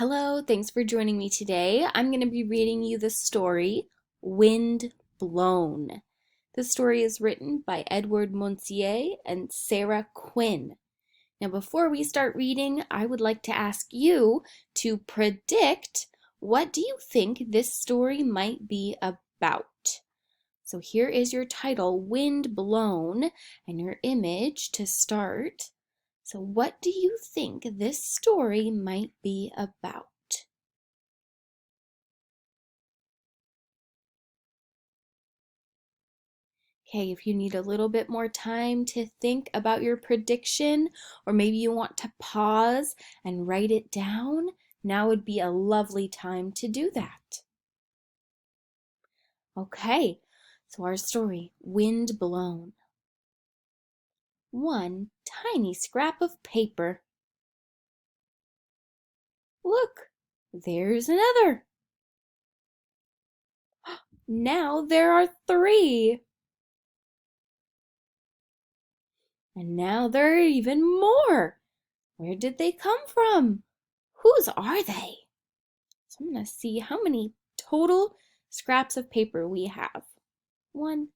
Hello, thanks for joining me today. I'm going to be reading you the story Windblown. The story is written by Edouard and Sarah Quinn. Now, before we start reading, I would like to ask you to predict what do you think this story might be about. So here is your title, Windblown, and your image to start. So what do you think this story might be about? Okay, if you need a little bit more time to think about your prediction, or maybe you want to pause and write it down, now would be a lovely time to do that. Okay, so our story, Windblown. One tiny scrap of paper. Look, there's another. Now there are three. And now there are even more. Where did they come from? Whose are they? So I'm going to see how many total scraps of paper we have. 1,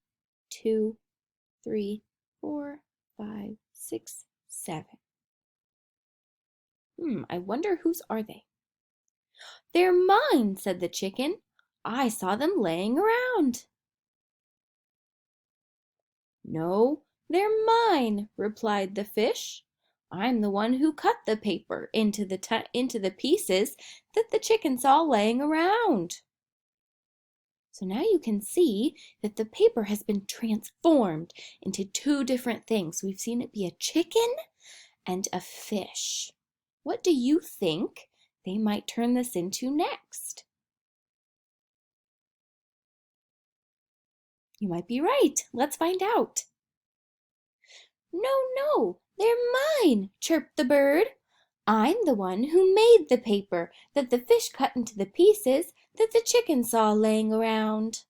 2, 3, 4, 5, 6, 7. I wonder whose are they? They're mine, said the chicken. I saw them laying around. No, they're mine, replied the fish. I'm the one who cut the paper into the pieces that the chicken saw laying around. So now you can see that the paper has been transformed into two different things. We've seen it be a chicken and a fish. What do you think they might turn this into next? You might be right. Let's find out. No, they're mine, chirped the bird. I'm the one who made the paper that the fish cut into the pieces that the chicken saw laying around.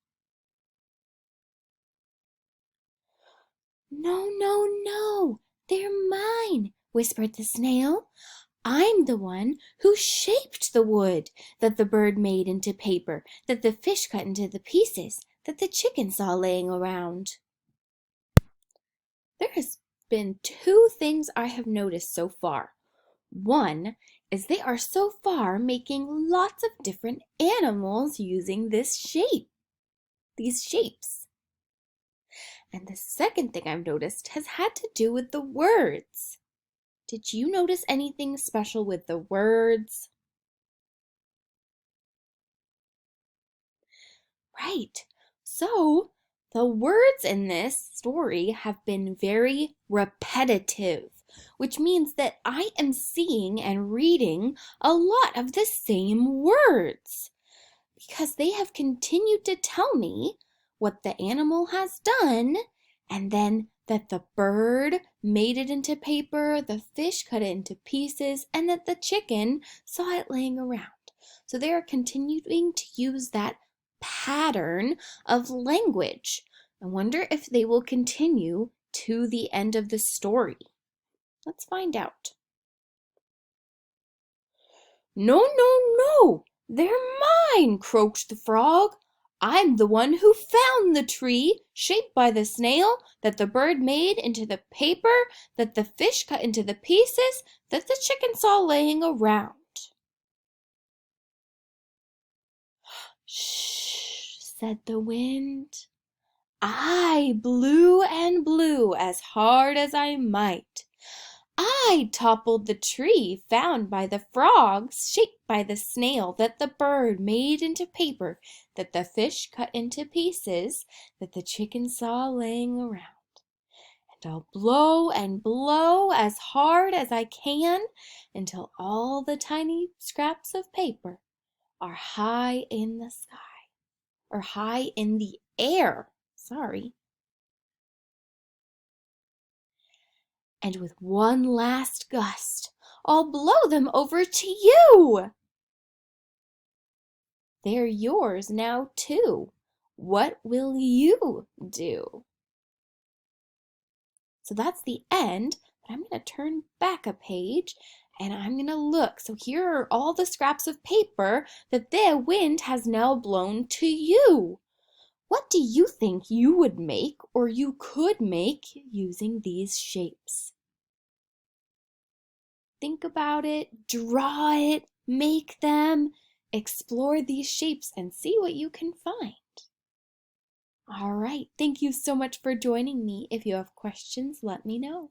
No, they're mine, whispered the snail. I'm the one who shaped the wood that the bird made into paper that the fish cut into the pieces that the chicken saw laying around. There has been two things I have noticed so far. One is they are so far making lots of different animals using these shapes. And the second thing I've noticed has had to do with the words. Did you notice anything special with the words? Right. So the words in this story have been very repetitive, which means that I am seeing and reading a lot of the same words because they have continued to tell me what the animal has done, and then that the bird made it into paper, the fish cut it into pieces, and that the chicken saw it laying around. So they are continuing to use that pattern of language. I wonder if they will continue to the end of the story. Let's find out. No, they're mine, croaked the frog. I'm the one who found the tree shaped by the snail that the bird made into the paper that the fish cut into the pieces that the chicken saw laying around. Shh, said the wind. I blew and blew as hard as I might. I toppled the tree found by the frogs, shaped by the snail that the bird made into paper, that the fish cut into pieces, that the chicken saw laying around. And I'll blow and blow as hard as I can until all the tiny scraps of paper are high in the sky, or high in the air. Sorry. And with one last gust, I'll blow them over to you. They're yours now too. What will you do? So that's the end, but I'm going to turn back a page And I'm going to look. So here are all the scraps of paper that the wind has now blown to you. What do you think you would make or you could make using these shapes? Think about it, draw it, make them, explore these shapes and see what you can find. All right, thank you so much for joining me. If you have questions, let me know.